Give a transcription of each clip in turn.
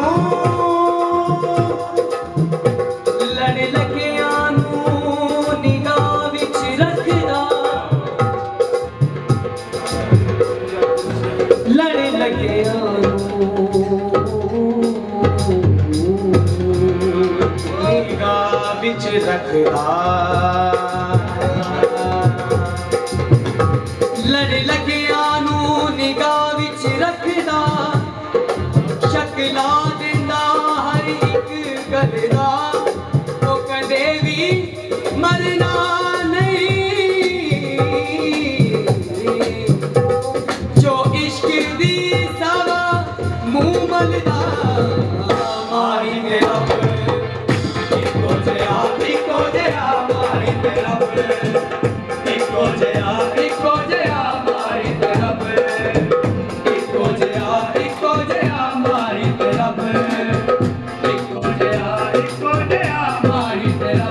Oh रखदा लड़ लगिया नू निगाह विच रखदा शक्ला दिंदा हर एक गल दा ओ कदे भी मरना नहीं जो इश्क दी सवा मुंह मलदा माही मेरा इको जया मारी तेरा इको जया मारी तेरा इको जया मारी तेरा इको जया मारी तेरा इको जया मारी तेरा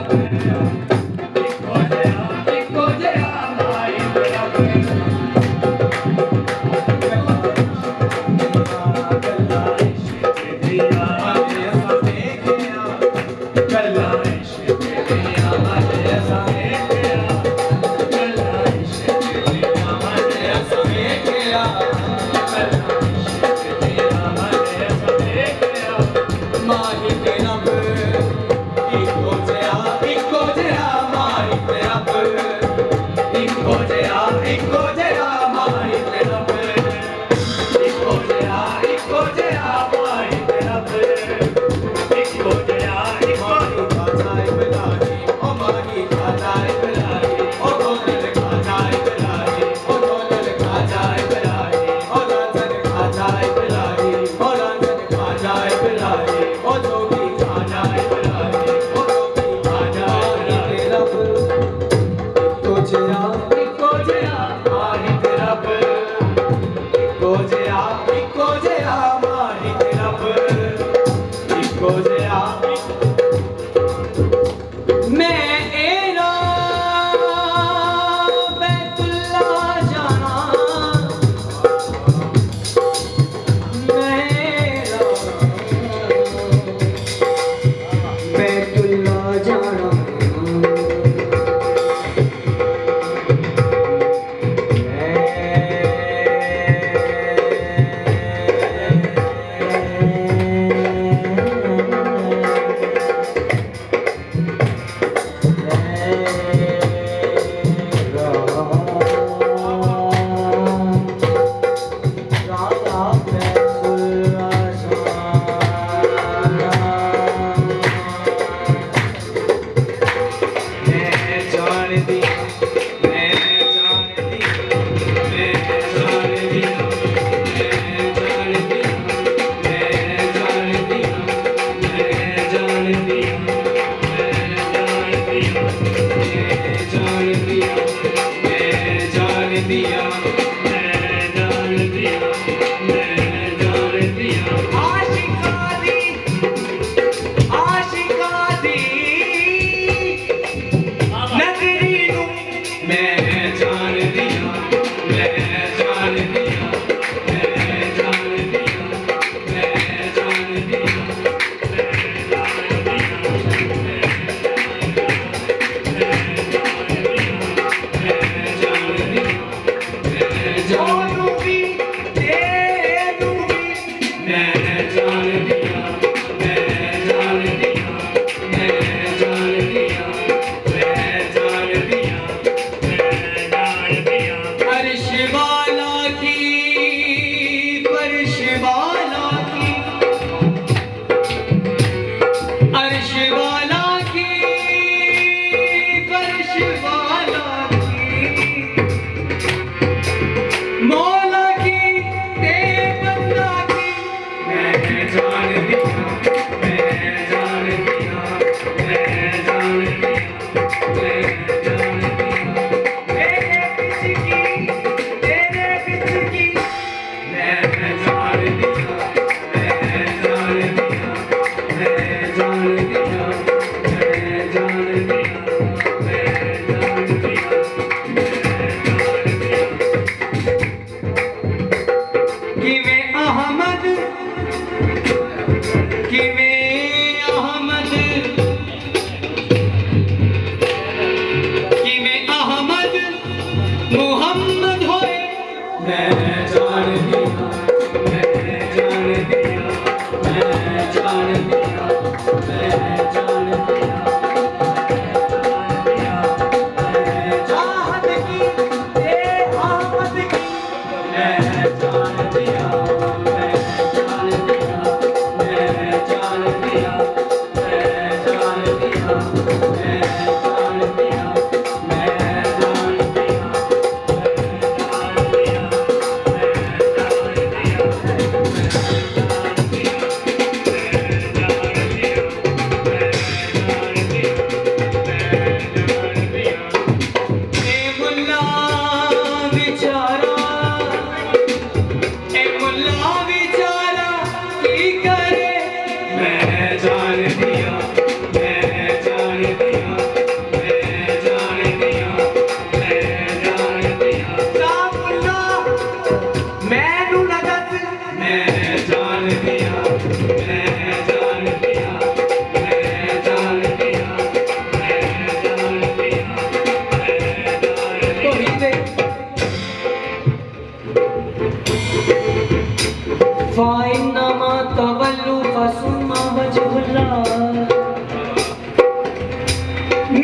फाइनमा तवल्लु फसुमा वजहुल्लाह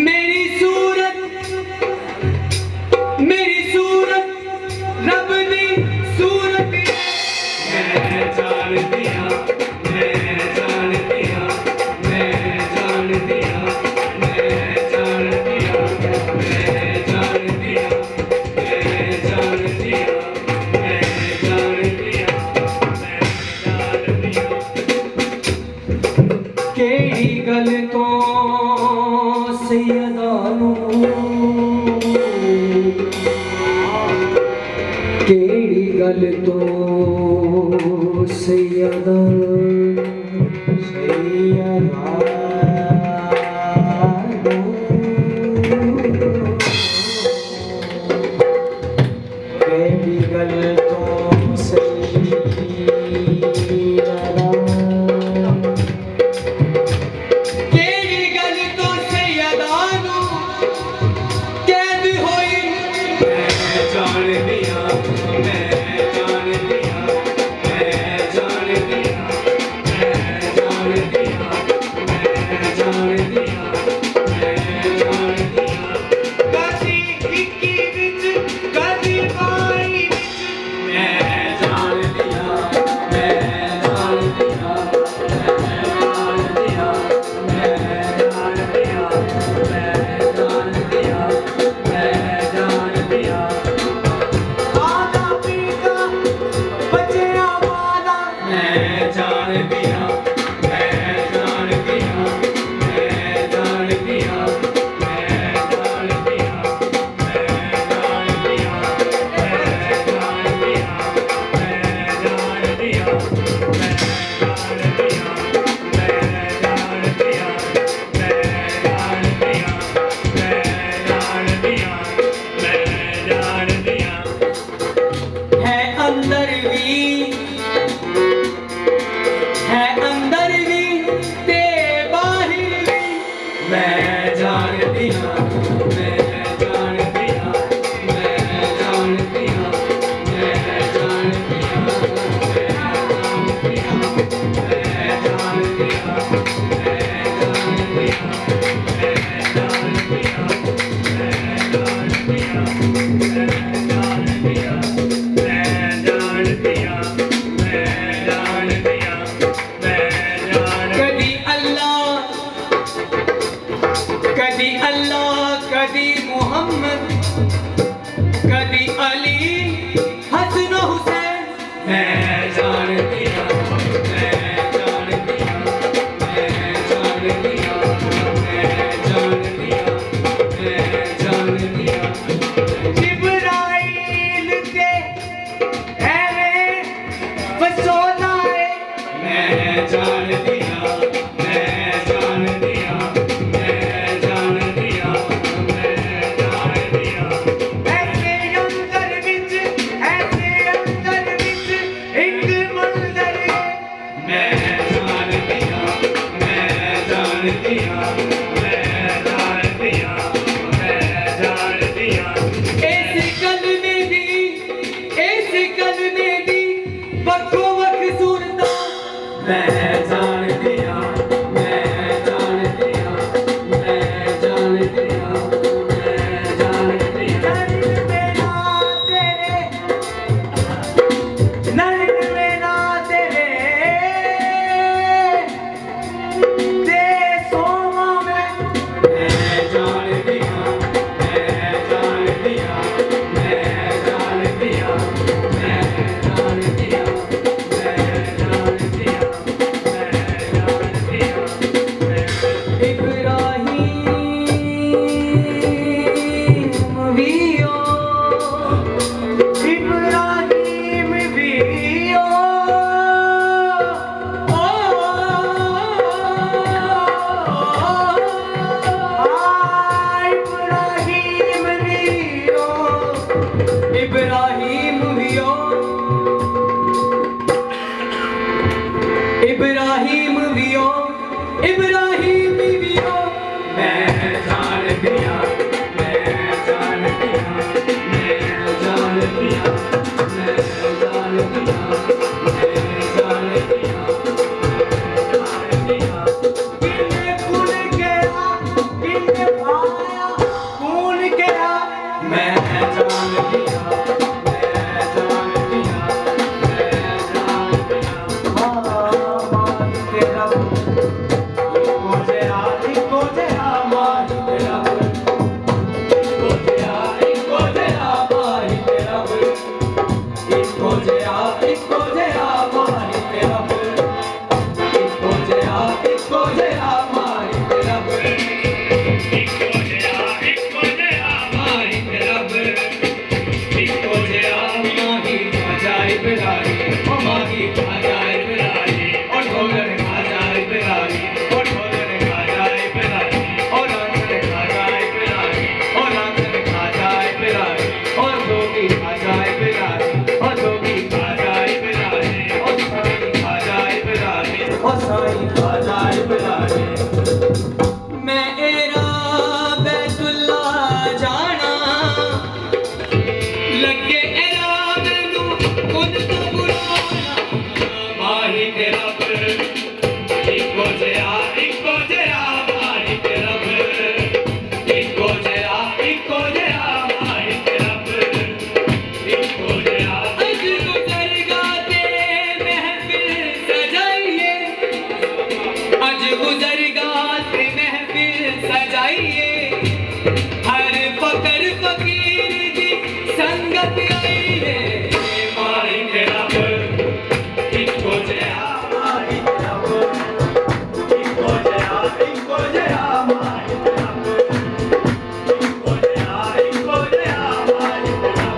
मेरी सूरत रब दी सूरत मैं जान दिया मैं जान दिया मैं जान दिया मैं जान दिया मैं जान दिया मैं जान दिया मैं जान दिया केड़ी गल तो सैयदा नू केड़ी गल तो सैयदा केड़ी गल तो कदी मोहम्मद कदी अली हसन हुसैन मैं जान दिया मैं जान दिया मैं जान दिया मैं जान दिया मैं जान दिया जिब्राइल से है फसोला है मैं जान दिया मैं जान दिया मैं जान दिया इब्राहिम भी हो, इब्राहिम भी हो। मैं जान दिया, मैं जान दिया, मैं जान दिया, मैं जान दिया, मैं जान दिया, मैं जान दिया। किन्ने खून किया, किन्ने पाया खून किया। मैं जान दिया, मैं जान दिया, मैं जान दिया। मान तेरा इको जया मान तेरा, इको जया मान तेरा, इको जया मान तेरा, इको जया मान तेरा, इको जया मान तेरा, इको जया माही अजाइब रानी, ओ माही अजाइब रानी, ओ ढोलर अजाइब रानी, ओ ढोलर अजाइब रानी, ओ नाचन अजाइब रानी, ओ नाचन अजाइब रानी, ओ जोगी अजाइब रानी, ओ जोगी अजाइब रानी, ओ साईं अजाइब रानी, ओ साईं अजाइब रानी। मैं एरा बैतुल्ला जाना लगे एरा मैनू खुद तो बुलाना। माही तेरा इको जया माही तेरा, इको जया माही तेरा, इको जया। अज गुजरगा ते महफिल सजाइए, अज गुजरगा ते महफिल सजाइए। हर फकर फकीर दी संगत आई है। माही तेरा इको जया माही तेरा, इको जया माही तेरा, इको जया माही तेरा,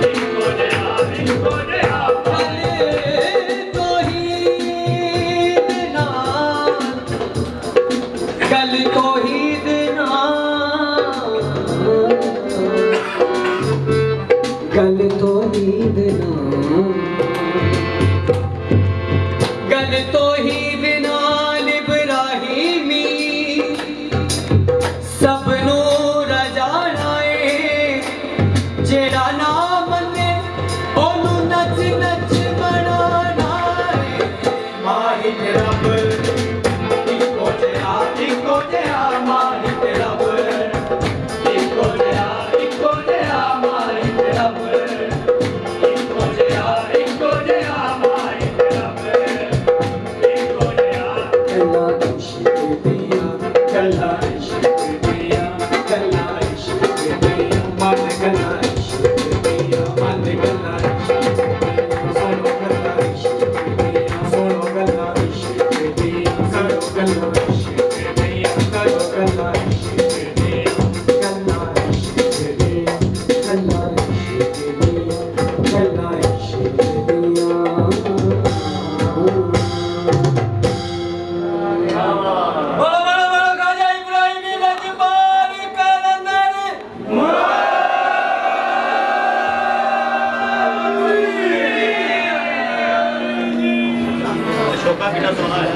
इको जया। कल तौहीद नाल, कल तौहीद नाल, कल तौहीद नाल इब्राहिमी सबनू रजाना है। जेड़ा ना मन्ने ओनू नच नच बनाना है। माही तेरा इको जया माही तेरा, इको जया माही तेरा, इको जया माही तेरा, इको जया। कला इश्क दिया, कला इश्क दिया, कला इश्क दिया, मन कला इश्क दिया, मन कला इश्क दिया। सुनो कला इश्क दिया, सुनो कला इश्क दिया, करो कला इश्क दिया, करो कला इश्क दिया, कला इश्क दिया, कला इश्क दिया, कला इश्क दिया। बोलो बोलो बोलो ख्वाजा इब्राहिमी लजपाल कलंदर शोका कितना सोना है।